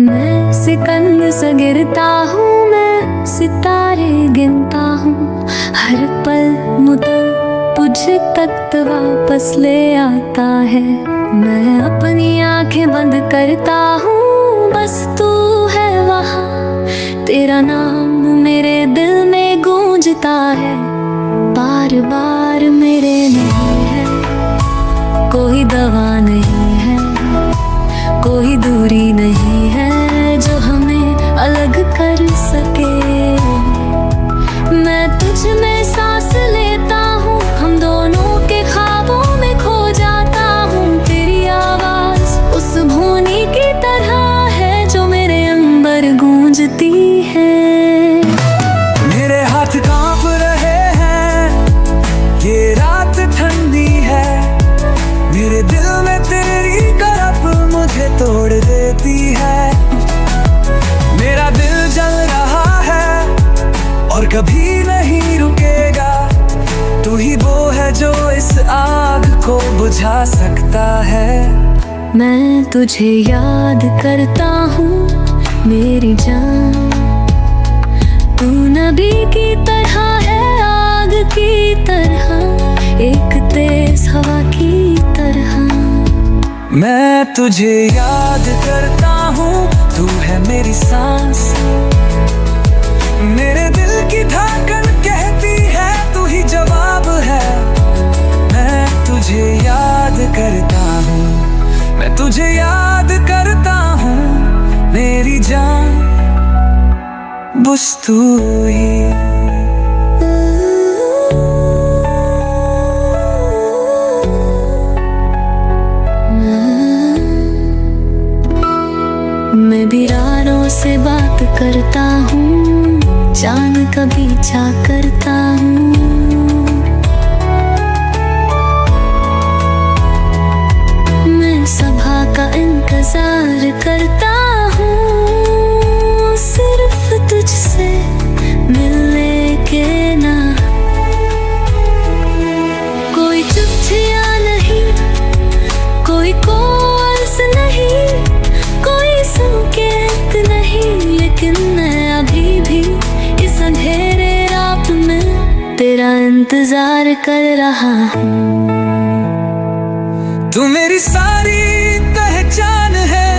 मैं सिकंद सा गिरता हूँ, मैं सितारे गिनता हूँ। हर पल मुझे तुझ तक वापस ले आता है। मैं अपनी आंखें बंद करता हूँ, बस तू है वहाँ। तेरा नाम मेरे दिल में गूंजता है, बार बार मेरे नहीं है। कोई दवा नहीं है, कोई दूरी नहीं है जो हमें अलग कर सके। मैं तुझ में सांस लेता हूँ, हम दोनों के ख्वाबों में खो जाता हूँ। तेरी आवाज उस भूनी की तरह है जो मेरे अंदर गूंजती है। मेरे हाथ कांप रहे हैं, ये रात ठंडी है। मेरे दिल में तेरी करप मुझे तोड़ देती है। मेरा दिल जल रहा है और कभी नहीं रुकेगा। तू ही वो है जो इस आग को बुझा सकता है। मैं तुझे याद करता हूँ मेरी जान, तू नबी की तरह है, आग की तरह, एक तेज हवा की तरह। मैं तुझे याद करता हूँ, तू है मेरी सांस। मेरे दिल की धड़कन कहती है तू ही जवाब है। मैं तुझे याद करता हूँ, मैं तुझे याद करता हूँ मेरी जान, बस तू ही। मैं वीरानों से बात करता हूँ, जान कभी जा करता हूँ। मैं सभा का इंतजार करता हूँ, सिर्फ तुझसे मिलने के ना। कोई चिट्ठियाँ नहीं, कोई कॉल्स नहीं, कोई संकेत नहीं, लेकिन मैं अभी भी इस अंधेरे रात में तेरा इंतजार कर रहा हूँ। तू मेरी सारी पहचान है,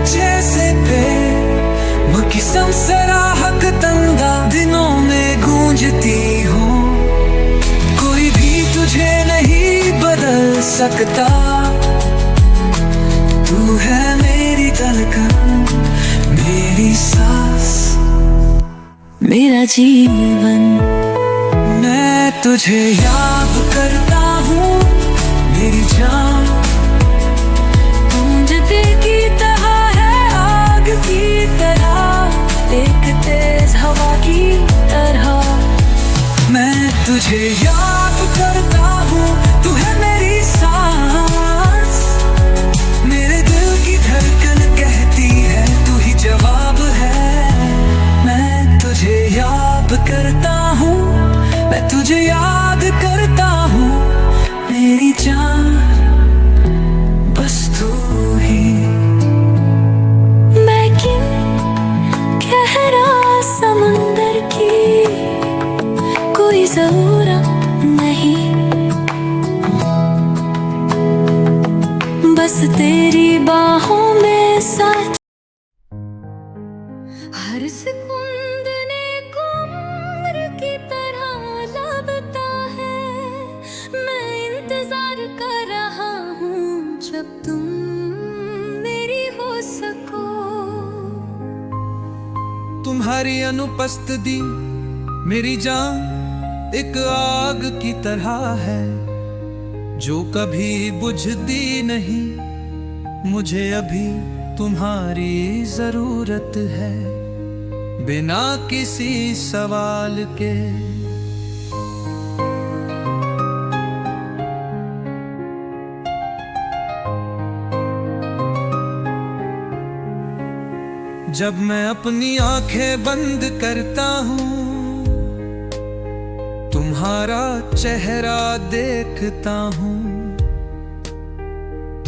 जैसे किस्म से राहत तंदा दिनों में गूंजती हो। कोई भी तुझे नहीं बदल सकता। तू है मेरी धड़कन, मेरी सांस, मेरा जीवन। मैं तुझे याद करता हूँ मेरी जान, गूंजते की तरह है, आग की तरह, एक तेज हवा की तरह। मैं तुझे याद करता हूँ, तू है मेरी सांस। मेरे दिल की धड़कन कहती है तू ही जवाब है। मैं तुझे याद करता हूँ, मैं तुझे याद करता हूँ मेरी जान, बस तू ही। मैं किन गहरा समुंदर की कोई जरूरत नहीं, बस तेरी बाहों में साथ। हर सेकंड नेक उम्र की तरह लगता है। मैं इंतजार कर रहा हूँ जब तुम मेरी हो सको। तुम्हारी अनुपस्थिति मेरी जान एक आग की तरह है, जो कभी बुझती नहीं। मुझे अभी तुम्हारी जरूरत है, बिना किसी सवाल के। जब मैं अपनी आंखें बंद करता हूँ, तुम्हारा चेहरा देखता हूँ।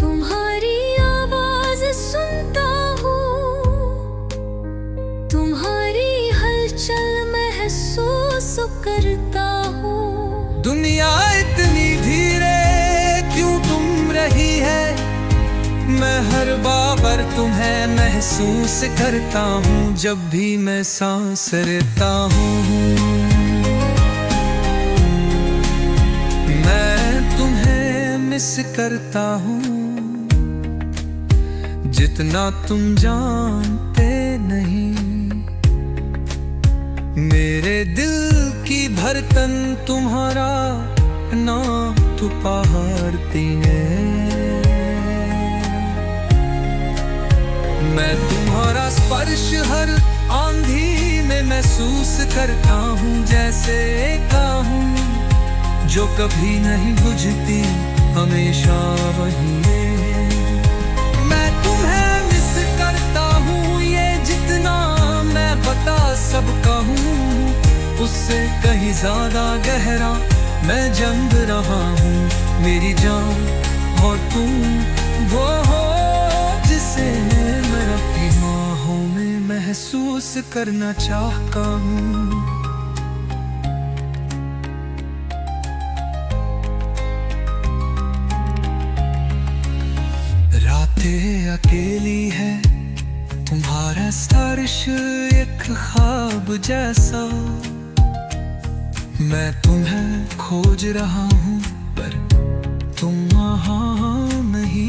तुम्हारी आवाज सुनता हूँ, महसूस करता हूँ जब भी मैं सांस लेता हूँ। मैं तुम्हें मिस करता हूँ जितना तुम जानते नहीं। मेरे दिल की धड़कन तुम्हारा नाम तो पहाड़ती है। मैं तुम्हारा स्पर्श हर आंधी में महसूस करता हूँ, जैसे एक आहूं जो कभी नहीं बुझती, हमेशा वही है। मैं तुम्हें मिस करता हूँ ये जितना मैं बता सबका हूँ, उससे कहीं ज्यादा गहरा मैं जम रहा हूँ। मेरी जान और तुम वो हो जिसे मैं अपनी बाहों में महसूस करना चाहता हूँ। रातें अकेली है, तुम्हारा स्पर्श एक ख्वाब जैसा। मैं तुम्हें खोज रहा हूँ पर तुम वहाँ नहीं।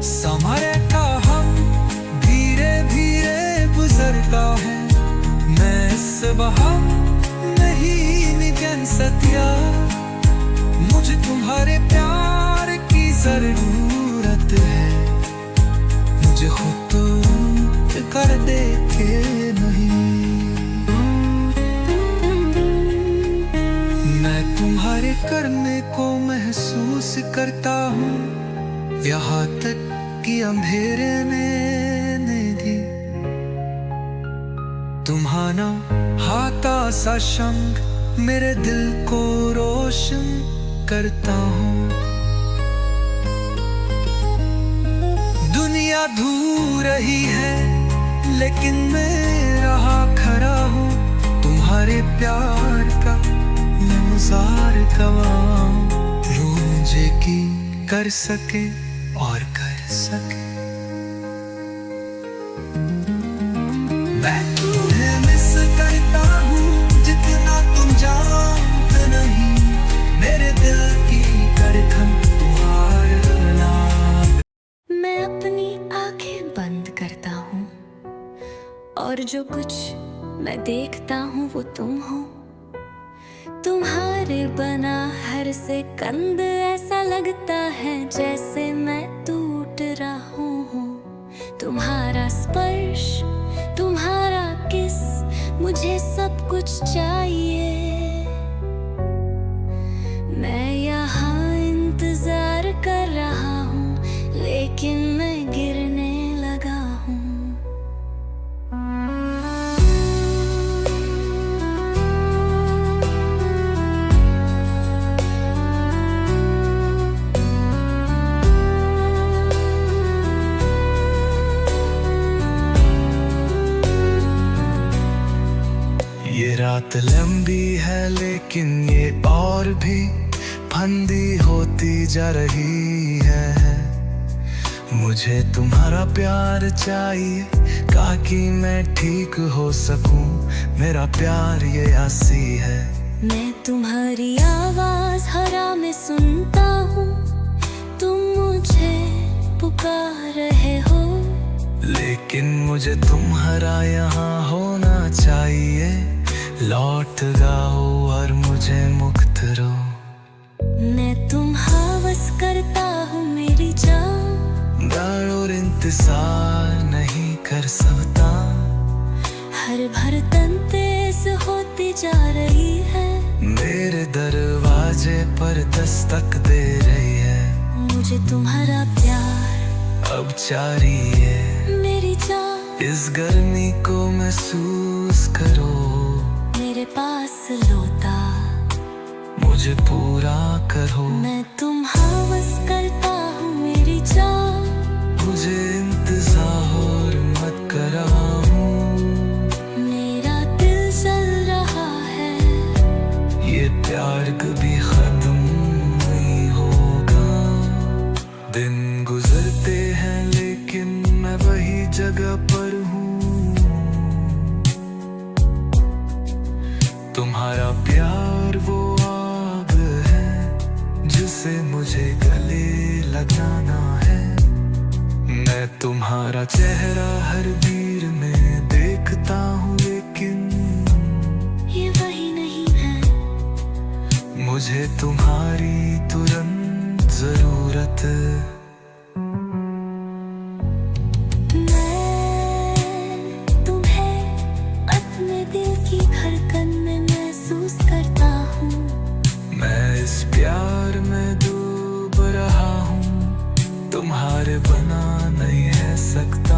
समय का हम धीरे धीरे गुजरता है, मैं इस बहा नहीं निकल सकिया। मुझे तुम्हारे प्यार की जरूरत है, मुझे खुद कर देखे नहीं। मैं तुम्हारे करने को महसूस करता हूँ, यहाँ तक कि अंधेरे में भी तुम्हारा हाथा सा शंख मेरे दिल को रोशन करता हूँ। दुनिया दूर रही है लेकिन मैं रहा खड़ा हूँ, तुम्हारे प्यार का मुजार गवाह। मुझे की कर सके और कर सके। मैं तुम्हें मिस करता हूँ जितना तुम जानते नहीं। मेरे दिल की धड़कन तुम्हारा नाम। मैं अपनी आंखें बंद करता हूँ और जो कुछ मैं देखता हूँ वो तुम हो। तुम्हारे बना हर से कंद ऐसा लगता है जैसे मैं टूट रहा हूँ। तुम्हारा स्पर्श, तुम्हारा किस, मुझे सब कुछ चाहिए। मैं यहाँ इंतजार कर रहा हूँ लेकिन मैं गिरने लगा हूँ। ये रात लंबी है लेकिन ये और भी फंदी होती जा रही है। मुझे तुम्हारा प्यार चाहिए ताकि मैं ठीक हो सकूं। मेरा प्यार ये आसी है। मैं तुम्हारी आवाज हरा में सुनता हूँ, तुम मुझे पुकार रहे हो। लेकिन मुझे तुम्हारा यहाँ होना चाहिए। लौट जाओ और मुझे मुक्त रो। मैं तुम हवस करता हूँ मेरी जान, डर और इंतजार नहीं कर सकता। हर धड़कन तेज होती जा रही है, मेरे दरवाजे पर दस्तक दे रही है। मुझे तुम्हारा प्यार अब चाहिए। मेरी जान इस गर्मी को महसूस करो। मेरे पास लौटा मुझे पूरा करो। मैं तुम हवस करता हूँ मेरी जान, मुझे इंतजार मत कराओ। मेरा दिल जल रहा है। ये प्यार कभी खत्म नहीं होगा। दिन जाना है। मैं तुम्हारा चेहरा हर भीड़ में देखता हूँ, लेकिन ये वही नहीं है। मुझे तुम्हारी तुरंत जरूरत। मैं तुम्हें अपने दिल की धड़कन में महसूस करता हूँ। मैं इस प्यार में डूब रहा हूँ, तुम्हारे बना नहीं रह सकता।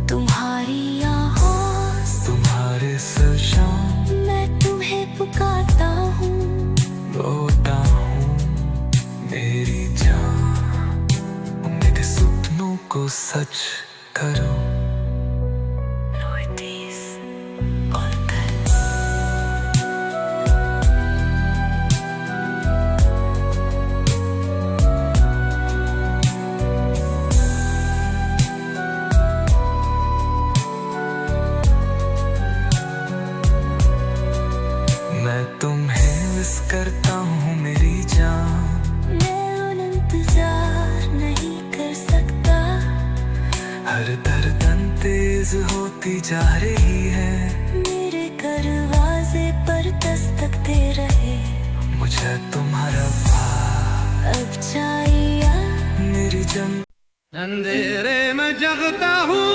तुम्हारी आवाज़, तुम्हारे सर शाम मैं तुम्हें पुकारता हूँ। लौटा हूँ मेरी जान, मेरे सपनों को सच करो। मैं तुम्हें मिस करता हूँ मेरी जान। मैं इंतजार नहीं कर सकता। हर धड़कन तेज होती जा रही है, मेरे दरवाजे पर दस्तक दे रहे। मुझे तुम्हारा प्यार अब चाहिए मेरी जन। अंधेरे में जगता हूँ,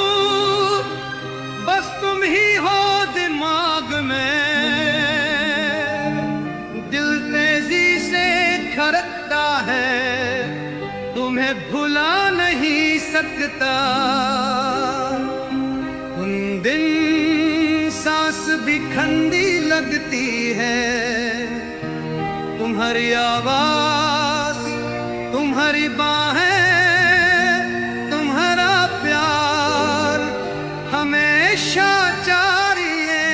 बस तुम ही हो दिमाग में। दिल तेजी से धड़कता है, तुम्हें भुला नहीं सकता। उन दिन सांस भी ठंडी लगती है, तुम्हारी आवाज, तुम्हारी बाहें, तुम्हारा प्यार हमेशा जारी है।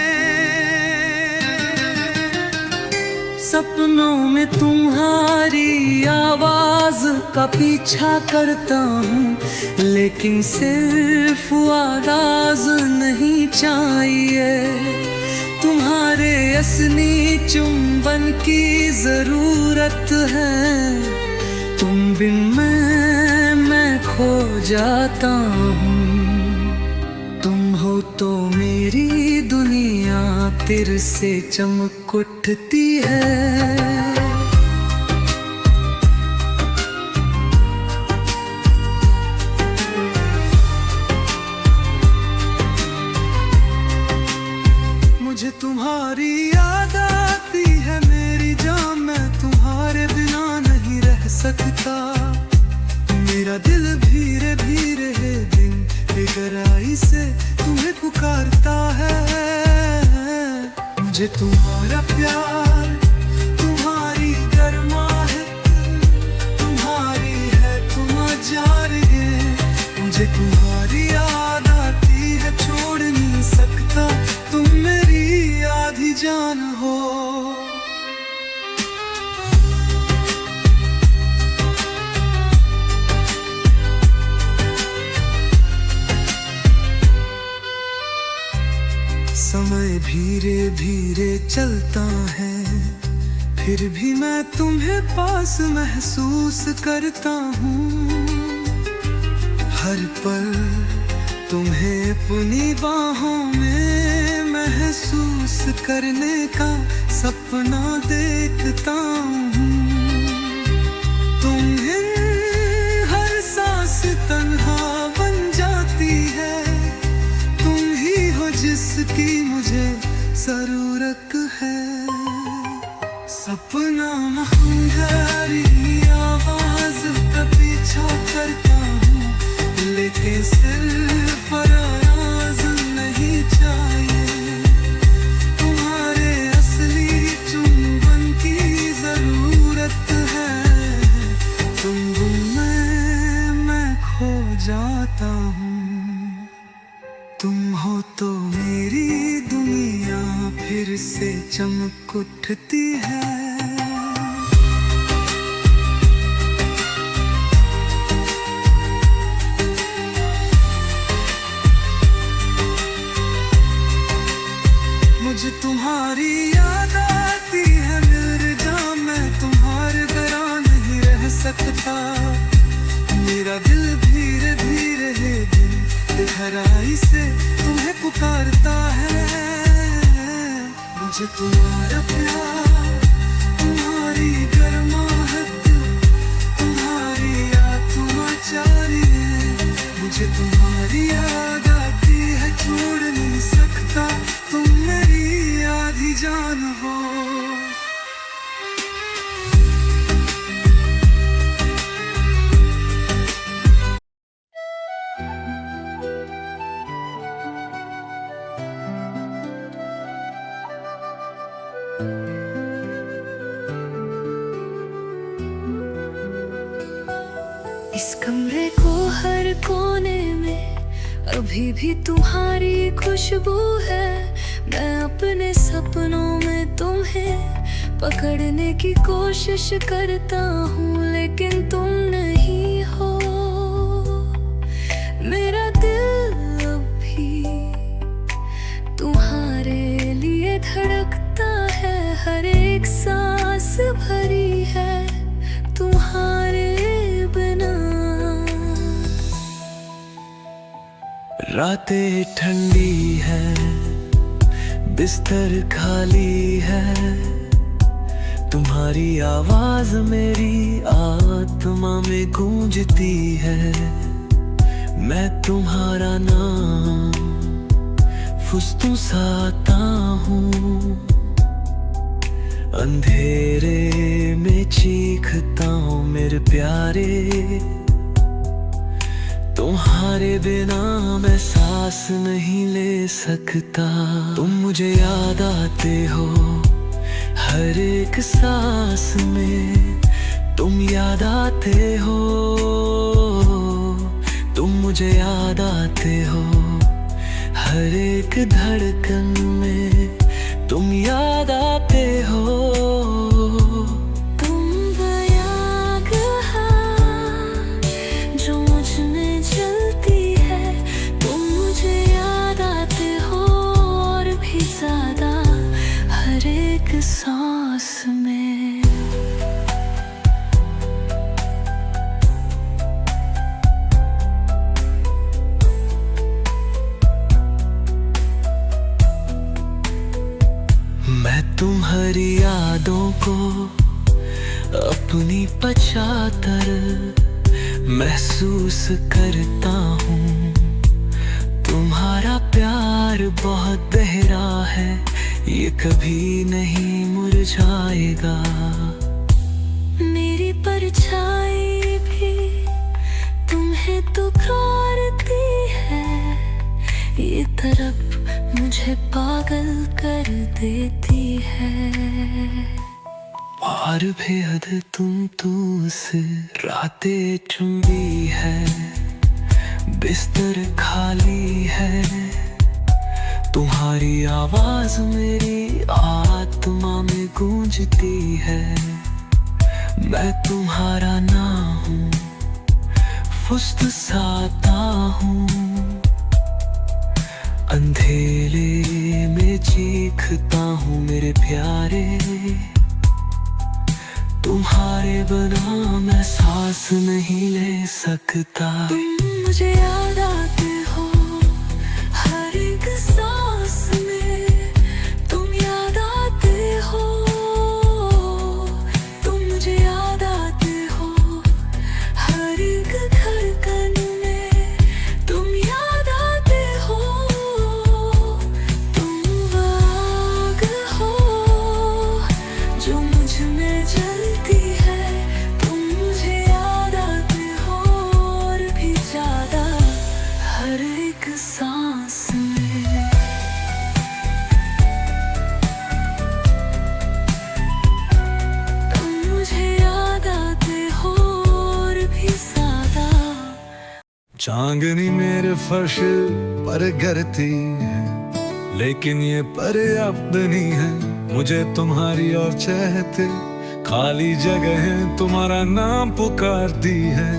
सपनों में तुम्हारी आवाज का पीछा करता हूँ, लेकिन सिर्फ आवाज नहीं चाहिए। तुम्हारे असली चुंबन की जरूरत है। तुम बिन मैं खो जाता हूँ। तुम हो तो मेरी दुनिया तेरे से चमक उठती है। मुझे तुम्हारी याद आती है मेरी जान, मैं तुम्हारे बिना नहीं रह सकता। मेरा दिल धीरे धीरे दिन बेगराई से तुम्हें पुकारता है। मुझे तुम्हारा प्यार, तुम्हारी गर्माहट, तुम्हारी है तुम जारिए। मुझे तुम्हारी याद आती है, छोड़ नहीं सकता। तुम मेरी आधी जान हो। समय धीरे धीरे चलता है, फिर भी मैं तुम्हें पास महसूस करता हूँ। हर पल तुम्हें अपनी बाहों में महसूस करने का सपना देखता हूँ। तुम्हें हर सांस तन्हा बन जाती है, तुम ही हो जिसकी मुझे जरूरत है। सपना तुम्हारी आवाज का पीछा करता हूँ, लेकिन सिर्फ आवाज नहीं चाहिए। तुम्हारे असली चुंबन की जरूरत है। तुम मैं खो जाता हूँ। तुम हो तो मेरी दुनिया फिर से चमक उठती है। मुझे तुम्हारी याद आती है मेरे जान, मैं तुम्हारे बिना नहीं रह सकता। गहराई से तुम्हें पुकारता है। मुझे तुम्हारा प्यार, तुम्हारी गर्माहट, तुम्हारी आत्मा चाहिए। मुझे तुम्हारी याद आती है, छोड़ नहीं सकता, तुम मेरी आधी जान हो। इस कमरे को हर कोने में अभी भी तुम्हारी खुशबू है। मैं अपने सपनों में तुम्हें पकड़ने की कोशिश करता हूँ, लेकिन तुम नहीं हो। मेरा दिल अब भी तुम्हारे लिए धड़कता है, हर एक सांस भरी है तुम्हारे बिना। रातें ठंडी है, बिस्तर खाली है, तुम्हारी आवाज मेरी आत्मा में गूंजती है। मैं तुम्हारा नाम फुसफुसाता हूँ, अंधेरे में चीखता हूँ मेरे प्यारे। तुम्हारे बिना मैं सांस नहीं ले सकता। तुम मुझे याद आते हो हर एक सांस में, तुम याद आते हो, तुम मुझे याद आते हो हर एक धड़कन में, तुम याद आते हो। सांस में मैं तुम्हारी यादों को अपनी पचातर महसूस करता हूँ। तुम्हारा प्यार बहुत गहरा है, ये कभी नहीं मुरझाएगा। मेरी परछाई भी तुम्हें पुकारती है, ये तरफ मुझे पागल कर देती है। और बेहद तुम से रातें ठंडी है, बिस्तर खाली है, तुम्हारी आवाज मेरी आत्मा में गूंजती है। मैं तुम्हारा ना हूँ, फुसफुसाता हूँ, अंधेरे में चीखता हूँ मेरे प्यारे। तुम्हारे बिना मैं सांस नहीं ले सकता। तुम मुझे याद आते हो हर एक सांस में, तुम याद आते हो, तुम मुझे याद आते हो हर एक धड़कन में, तुम याद आते हो। तुम आग हो जो मुझ में जलती है, तुम मुझे याद आते हो और भी ज्यादा हर एक सांस में। तुम मुझे याद आते हो और भी ज्यादा। चांदनी मेरे फर्श पर गिरती है, लेकिन ये पर्याप्त नहीं है। मुझे तुम्हारी और चाहते खाली जगह तुम्हारा नाम पुकारती है।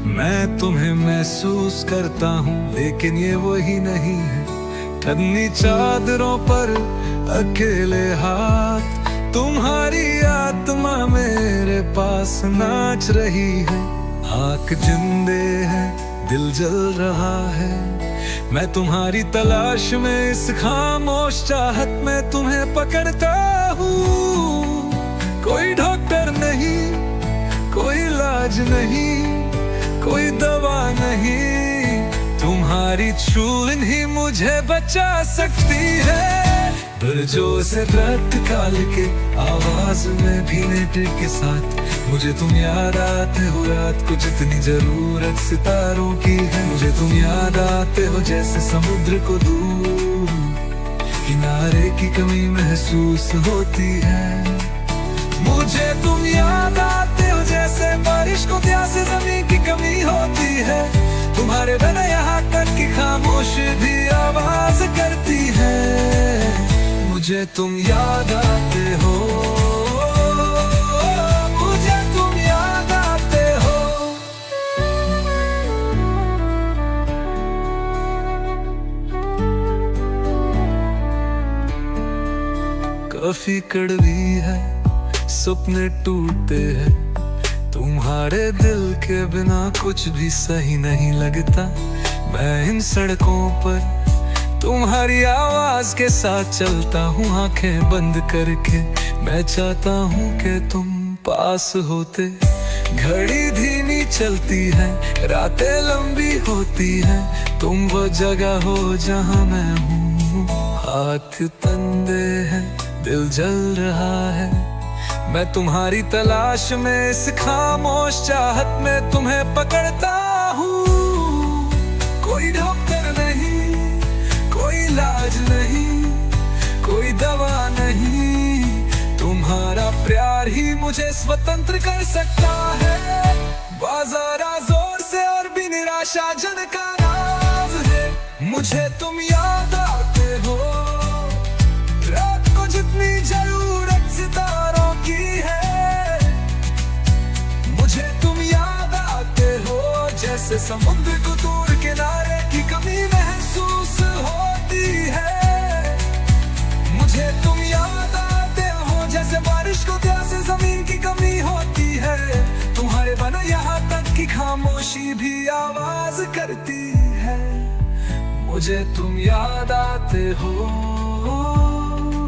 मैं तुम्हें महसूस करता हूँ, लेकिन ये वही नहीं है। ठंडी चादरों पर अकेले हाथ, तुम्हारी आत्मा मेरे पास नाच रही है। आँख जिंदे है, दिल जल रहा है, मैं तुम्हारी तलाश में इस खामोश चाहत में तुम्हें पकड़ता हूँ। कोई डॉक्टर नहीं, कोई इलाज नहीं, कोई दवा नहीं, तुम्हारी छून ही मुझे बचा सकती है। ब्रजों से रत काल के आवाज में भीने दिल के साथ मुझे तुम याद आते हो। रात को जितनी जरूरत सितारों की है, मुझे तुम याद आते हो जैसे समुद्र को दूर किनारे की कमी महसूस होती है। मुझे तुम याद आते हो जैसे बारिश को प्यासे जमीन की कमी होती है। तुम्हारे बिना यहाँ तक की खामोश भी आवाज करती है। मुझे तुम याद आते हो, मुझे तुम याद आते हो। काफी कड़वी है, सपने टूटते हैं, तुम्हारे दिल के बिना कुछ भी सही नहीं लगता। मैं इन सड़कों पर तुम्हारी आवाज के साथ चलता हूँ, आंखें बंद करके मैं चाहता हूँ कि तुम पास होते। घड़ी धीमी चलती है, रातें लंबी होती है, तुम वो जगह हो जहाँ मैं हूँ। हाथ तंदे हैं, दिल जल रहा है, मैं तुम्हारी तलाश में इस खामोश चाहत में तुम्हें पकड़ता हूँ। कोई डॉक्टर नहीं, कोई इलाज नहीं, कोई दवा नहीं, तुम्हारा प्यार ही मुझे स्वतंत्र कर सकता है। बाजारा जोर से और भी निराशा जन का नाज है। मुझे तुम याद आते हो, रात को जितनी जरूरत सितारों की है। मुझे तुम याद आते हो जैसे समुद्र को दूर किनारे की कमी महसूस होती है। मुझे तुम याद आते हो जैसे बारिश को प्यासे जमीन की कमी होती है। तुम्हारे बिना यहाँ तक की खामोशी भी आवाज करती है। मुझे तुम याद आते हो,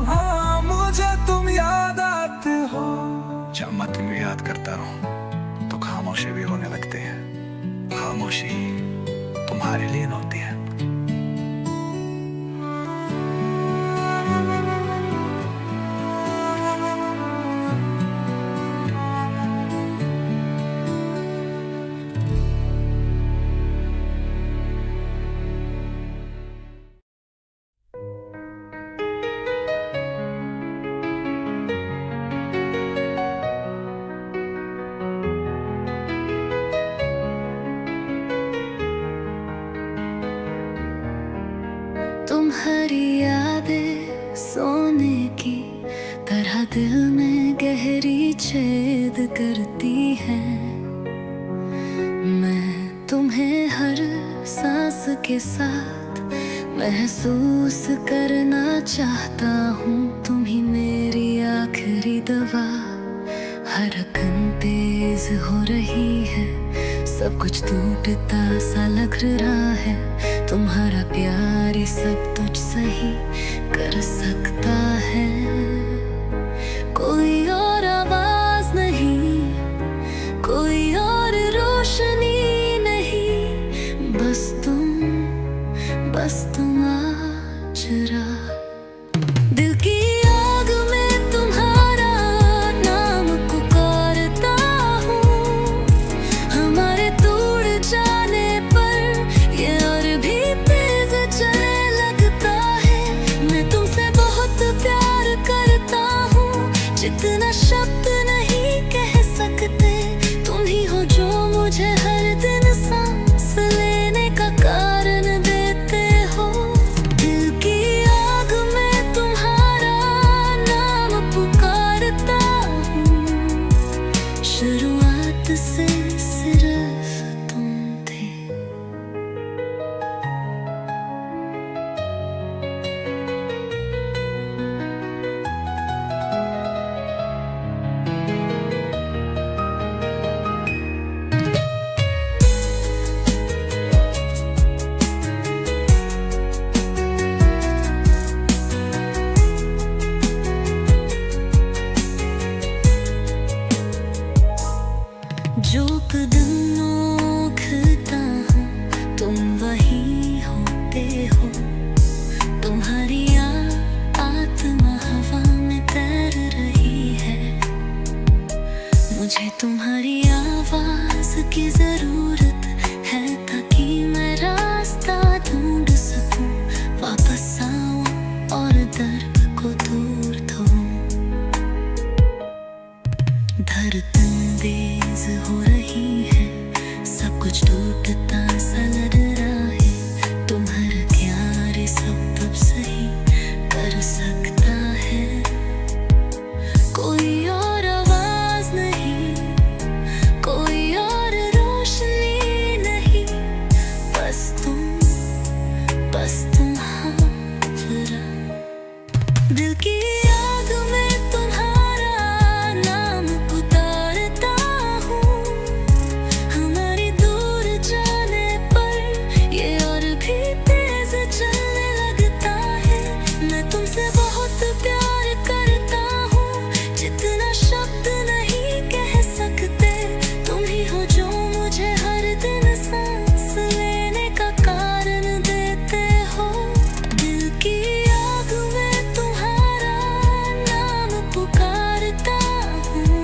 हाँ मुझे तुम याद आते हो। जब मैं तुम्हें याद करता रहूं तो खामोशी भी होने लगती है। खामोशी तुम्हारे लिए होती है। तुम्हारी यादें सोने की तरह दिल में गहरी छेद करती हैं। मैं तुम्हें हर सांस के साथ महसूस करना चाहता हूँ। तुम ही मेरी आखिरी दवा, धड़कन तेज हो रही है, सब कुछ टूटता सा लग रहा है। तुम्हारा प्यार ही सब तुझ सही कर सकता है। कोई और आवाज नहीं, कोई और रोशनी नहीं, बस तुम आज रात। दिल की आग में तुम्हारा नाम पुकारता हूँ। हमारे टूट जाने पर ये और भी तेज चलने लगता है। मैं तुमसे बहुत प्यार करता कुछ टूटता सा लग रहा है। तुम्हारा क्या रे सब तब सही कर सकता है। कोई और आवाज नहीं, कोई और रोशनी नहीं, बस तुम हाँ जरा। दिल की आग में तुम्हारा नाम उतारता हूँ। हमारी दूर जाने पर ये और भी तेज चलने लगता है। मैं तुमसे बहुत प्यार करता हूँ, जितना शब्द नहीं कह सकते। तुम ही हो जो मुझे हर दिन सांस लेने का कारण देते हो। दिल की आग में तुम्हारा नाम पुकारता हूँ।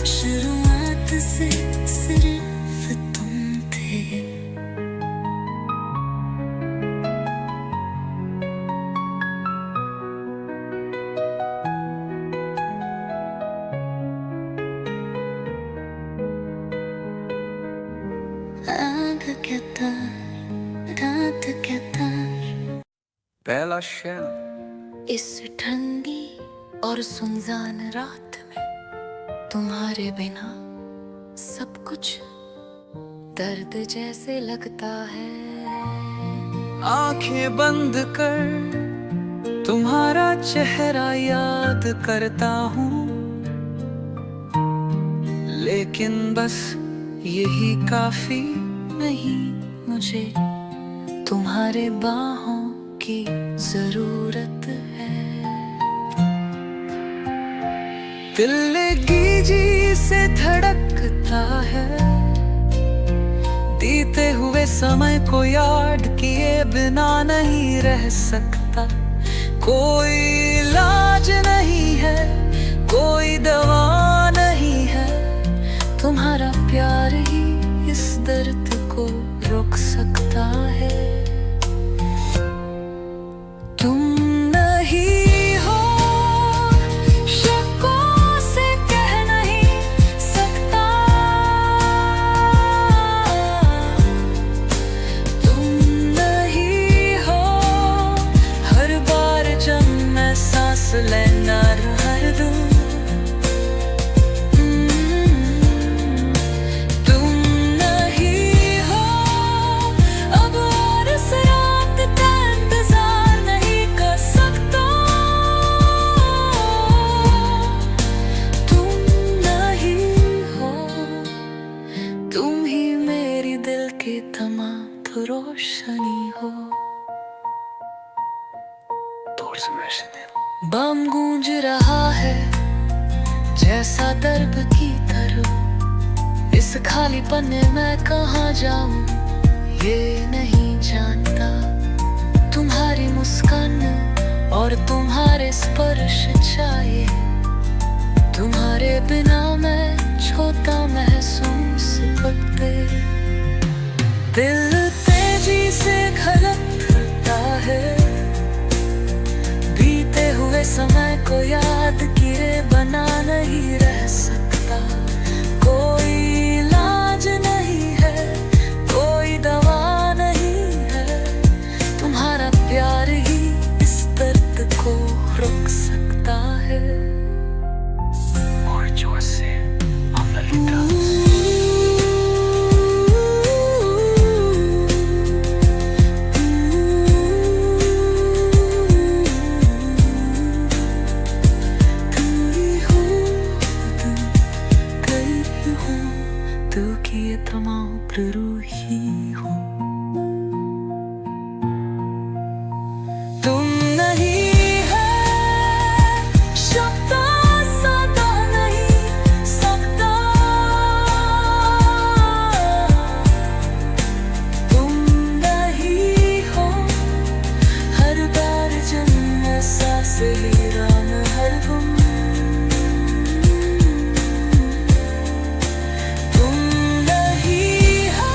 शुरुआत से सिर्फ तुम थे। आग क्या तार, रात क्या तार। पहला शेर। इस ठंडी और सुनसान रात में तुम्हारे बिना सब कुछ दर्द जैसे लगता है। आंखें बंद कर तुम्हारा चेहरा याद करता हूँ, लेकिन बस यही काफी नहीं। मुझे तुम्हारे बाहों की जरूरत है। दिल गीजी से धड़कता है, बीते हुए समय को याद किए बिना नहीं रह सकता। कोई इलाज नहीं है, कोई दवा नहीं है। तुम्हारा प्यार ही इस दर्द को रोक सकता है। तुम नहीं हो, शकों से कह नहीं सकता। तुम नहीं हो, हर बार जब मैं सांस लेना हर दूं। रोशनी हो। बम गूंज रहा है जैसा दर्द की तरह। इस खालीपन में मैं कहाँ जाऊं ये नहीं जानता। तुम्हारी मुस्कान और तुम्हारे स्पर्श चाहिए। तुम्हारे बिना मैं छोटा महसूस करते। दिल तेजी से धड़कता है, बीते हुए समय को याद किए बना नहीं रह सकता। कोई इलाज नहीं है, कोई दवा नहीं है। तुम्हारा प्यार ही इस दर्द को रोक सकता है। और जो से हम ललिता रूही हो। तुम नहीं है, शब्द सदा नहीं सकता। तुम नहीं हो, हर बार जब मैं सांस ले राम हर गुम। तुम नहीं हो,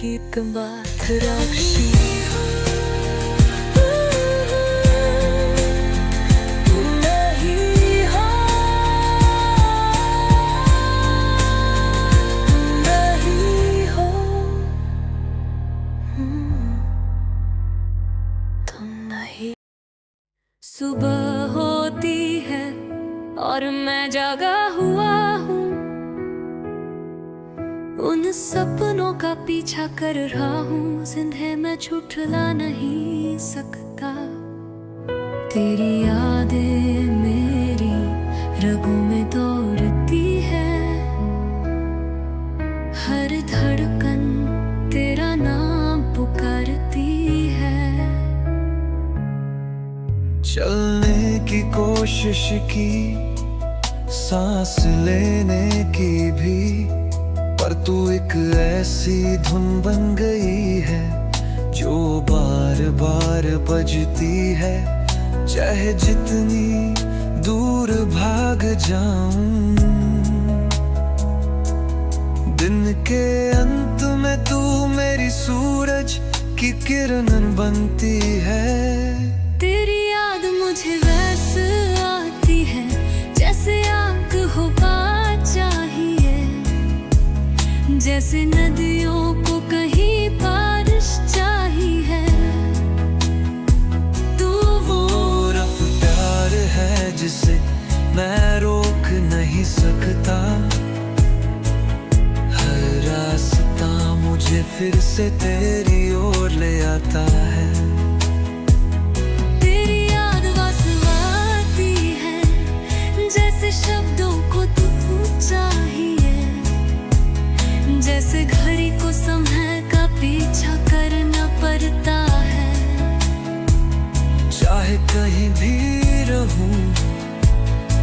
गीत बात राक्षी सुबह होती है और मैं जागा हुआ हूँ, उन सपनों का पीछा कर रहा हूँ। जिन्हें मैं छुटला नहीं सकता। तेरी यादें मेरी रगों में दौड़ती है, हर धड़कन तेरा नाम पुकारती है। चलने की कोशिश की, सांस लेने की भी, पर तू एक ऐसी धुन बन गई है जो बार बार बजती है। चाहे जितनी दूर भाग जाऊं, दिन के अंत में तू मेरी सूरज की किरण बनती है। तेरी याद मुझे वैसे आती है जैसे आग हो बात चाहिए, जैसे नदियों को कहीं बारिश चाहिए। तू वो रफ्तार है जिसे मैं रोक नहीं सकता। हर रास्ता मुझे फिर से तेरी ओर ले आता है। शब्दों को तू चाहिए, जैसे घड़ी को समय का पीछा करना पड़ता है। चाहे कहीं भी रहूं,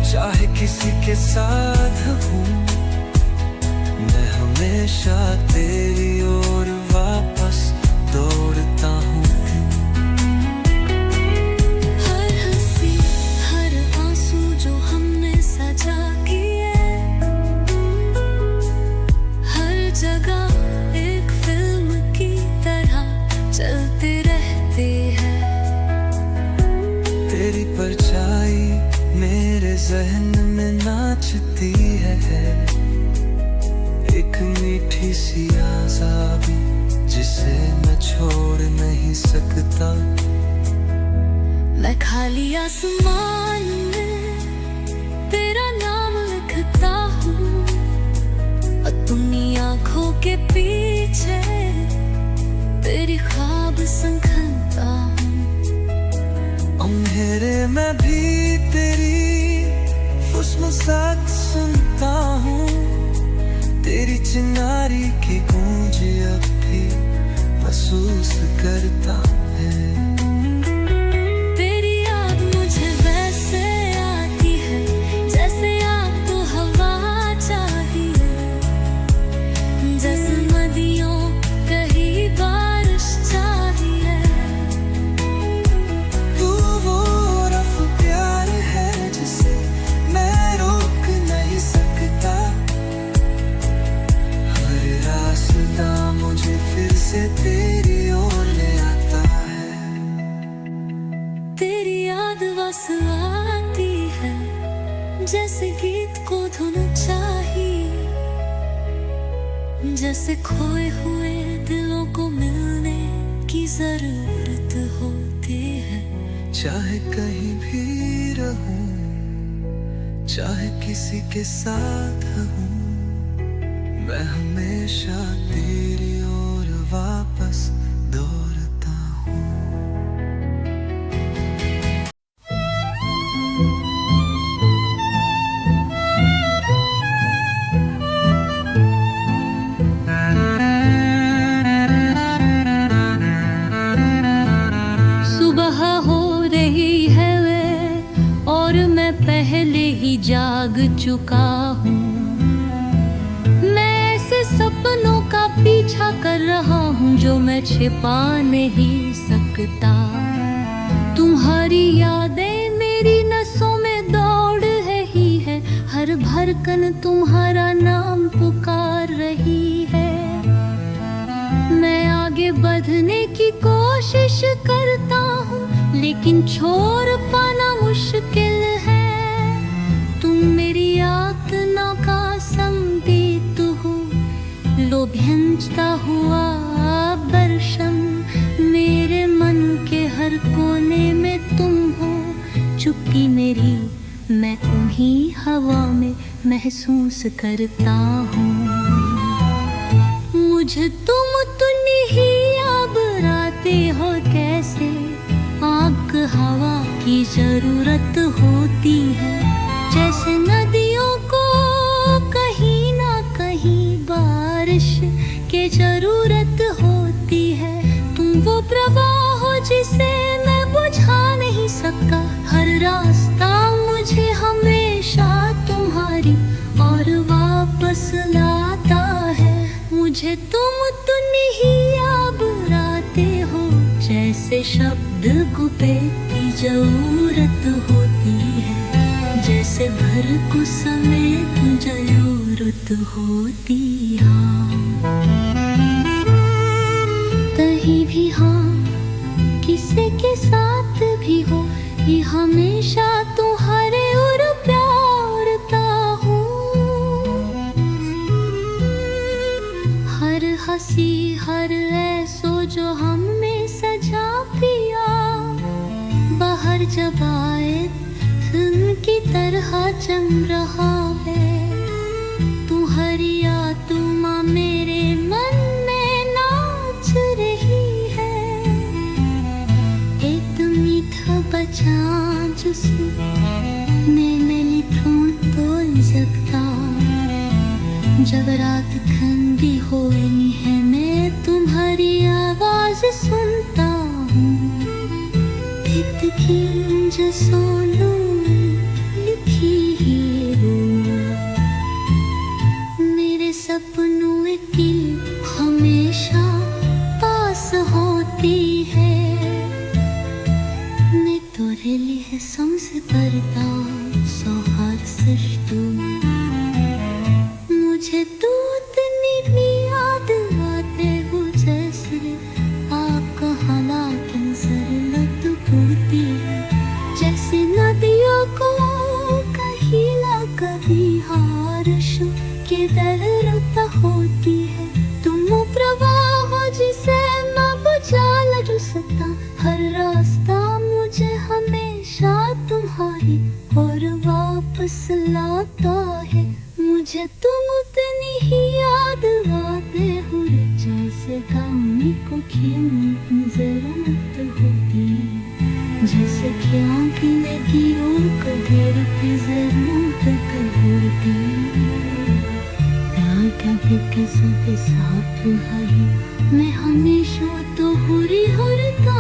चाहे किसी के साथ हूँ, मैं हमेशा तेरी ओर वापस दौड़ता हूँ। तेरी परछाई मेरे जहन में नाचती है, एक मीठी सी आज़ादी जिसे मैं छोड़ नहीं सकता। मैं खाली आसमान में तेरा नाम लिखता हूँ, और तुम्हीं आँखों के पीछे तेरी ख्वाब संखलता हूँ। अंधेरे में भी तेरी फुसफुसाहट सुनता हूँ, तेरी चिंगारी की गूंज अब भी महसूस करता है। तेरी याद मुझे वैसे आती है जैसे आपको हवा चाहिए, जैसे नदियों कहीं बारिश चाहिए। तू वो रफ प्यार है जिसे मैं रोक नहीं सकता। हर रास्ता मुझे फिर से तेरी ओर ले आता है। तेरी याद बस आती है जैसे गीत को धुन चाहिए, जैसे खोए हुए दिलों को मिलने की जरूरत होती है। चाहे कहीं भी रहूं, चाहे किसी के साथ हूँ, मैं हमेशा तेरी ओर वापस दौड़ता हूँ। सुबह हो रही है वे और मैं पहले ही जाग चुका हूँ। मैं ऐसे सपनों का पीछा कर रहा हूँ जो मैं छिपा नहीं सकता। तुम्हारी यादें मेरी नसों में दौड़ रही है, हर धड़कन तुम्हारा नाम पुकार रही है। मैं आगे बढ़ने की कोशिश करता हूँ, लेकिन छोड़ पाना मुश्किल है। तुम मेरी यातना का संगीत हो, लोभ्यंचता हुआ बर्षम। मेरे मन के हर कोने में तुम हो, चुप्पी मेरी मैं तुम्हीं हवा में महसूस करता हूँ। मुझे तुम नहीं अब राते हो कैसे, आग हवा की जरूरत होती है। जैसे नदियों को कहीं ना कहीं बारिश की जरूरत होती है। तुम वो प्रवाह हो जिसे मैं बुझा नहीं सकता। हर रास्ता मुझे हमेशा तुम्हारी और वापस लाता है। मुझे तुम तो नहीं अब राते हो, जैसे शब्द को की जरूरत होती है। जैसे भर को समय की जरूरत होती है। कहीं भी हाँ, किसी के साथ भी हो, ये हमेशा तुम्हारे और प्यारता हूँ। हर हंसी हर ऐसो जो हमने सजा पिया, बाहर जब आए फिल्म की तरह जम रहा है। तुम्हारी आत्मा मेरे मन में नाच रही है। एक मीठा बचा जिसमें मैं लिखूं तो सकता। जब रात ठंडी होनी है, मैं तुम्हारी आवाज सुनता हूँ। जो सोनू लिखी ही हो, मेरे सपनों की हमेशा पास होती है। मैं तोरे लिए समझ करता सौहार्द सृष्टि। मुझे तू इतनी भी याद आते हो, जैसे आपका हालात जरूरत होती है। जैसे नदियों को कहीं ना कहीं हारिश की जरूरत होती है। तुम प्रवाह हो जिसे मैं बुझा नहीं सकता। हर रास्ता मुझे हमेशा तुम्हारी और वापस लाता है। मुझे तुम उतनी ही याद आते हो, जैसे गाने को खेलने की जरूरत होती है। जैसे क्या की ओर कदर की जरूरत होती है। के साथ तुम्हारी मैं हमेशा तो हुरी हरता